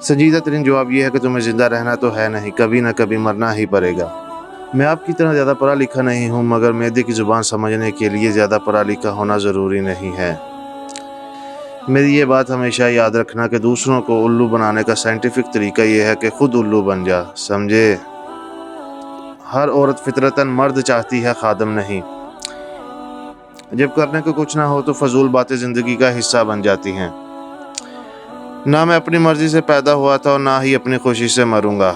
संजीदा तरीन जवाब ये है कि तुम्हें ज़िंदा रहना तो है नहीं, कभी ना कभी मरना ही पड़ेगा। मैं आपकी तरह ज़्यादा पढ़ा लिखा नहीं हूँ, मगर मैदे की ज़ुबान समझने के लिए ज़्यादा पढ़ा लिखा होना ज़रूरी नहीं है। मेरी ये बात हमेशा याद रखना कि दूसरों को उल्लू बनाने का साइंटिफिक तरीका ये है कि खुद उल्लू बन जा, समझे। हर औरत फितरतन मर्द चाहती है, खादम नहीं। जब करने को कुछ ना हो तो फजूल बातें ज़िंदगी का हिस्सा बन जाती हैं। ना मैं अपनी मर्ज़ी से पैदा हुआ था और ना ही अपनी खुशी से मरूंगा।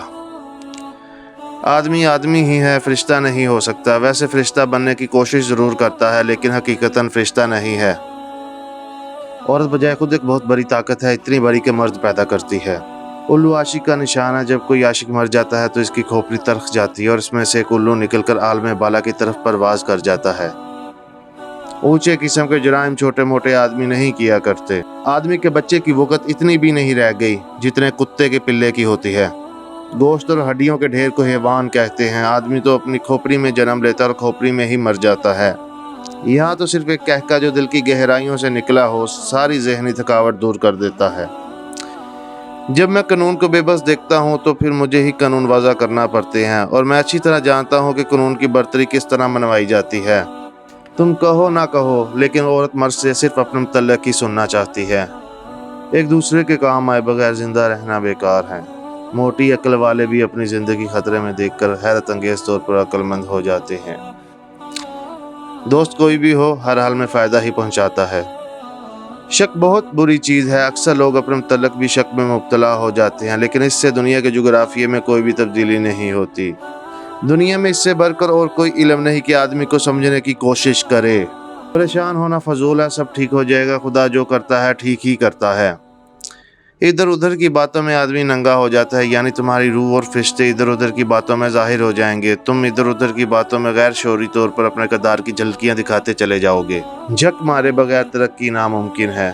आदमी आदमी ही है, फरिश्ता नहीं हो सकता। वैसे फरिश्ता बनने की कोशिश ज़रूर करता है, लेकिन हकीकतन फरिश्ता नहीं है। औरत बजाय खुद एक बहुत बड़ी ताकत है, इतनी बड़ी कि मर्द पैदा करती है। उल्लू आशिक का निशान है। जब कोई आशिक मर जाता है तो इसकी खोपड़ी तलख जाती है और इसमें से एक उल्लू निकलकर आलम बाला की तरफ परवाज कर जाता है। ऊंचे किस्म के जुराइम छोटे मोटे आदमी नहीं किया करते। आदमी के बच्चे की वक़्त इतनी भी नहीं रह गई जितने कुत्ते के पिल्ले की होती है। गोश्त और हड्डियों के ढेर को हैवान कहते हैं। आदमी तो अपनी खोपड़ी में जन्म लेता और खोपड़ी में ही मर जाता है। यहाँ तो सिर्फ एक कहका जो दिल की गहराइयों से निकला हो सारी ज़हनी थकावट दूर कर देता है। जब मैं कानून को बेबस देखता हूँ तो फिर मुझे ही कानून वज़ा करना पड़ते हैं, और मैं अच्छी तरह जानता हूँ कि कानून की बर्तरी किस तरह मनवाई जाती है। तुम कहो ना कहो, लेकिन औरत मर्द से सिर्फ अपने मुतल्लिक़ ही सुनना चाहती है। एक दूसरे के काम आए बगैर ज़िंदा रहना बेकार है। मोटी अक्ल वाले भी अपनी ज़िंदगी खतरे में देखकर हैरत अंगेज़ तौर पर अक्लमंद हो जाते हैं। दोस्त कोई भी हो, हर हाल में फ़ायदा ही पहुंचाता है। शक बहुत बुरी चीज़ है। अक्सर लोग अपने मुतल्लिक़ भी शक में मुब्तला हो जाते हैं, लेकिन इससे दुनिया के जुग़राफ़िये में कोई भी तब्दीली नहीं होती। दुनिया में इससे बढ़कर और कोई इल्म नहीं कि आदमी को समझने की कोशिश करे। परेशान होना फजूल है, सब ठीक हो जाएगा। खुदा जो करता है ठीक ही करता है। इधर उधर की बातों में आदमी नंगा हो जाता है, यानी तुम्हारी रूह और फरिश्ते इधर उधर की बातों में ज़ाहिर हो जाएंगे। तुम इधर उधर की बातों में गैर शौरी तौर पर अपने किरदार की झलकियाँ दिखाते चले जाओगे। झक मारे बगैर तरक्की नामुमकिन है।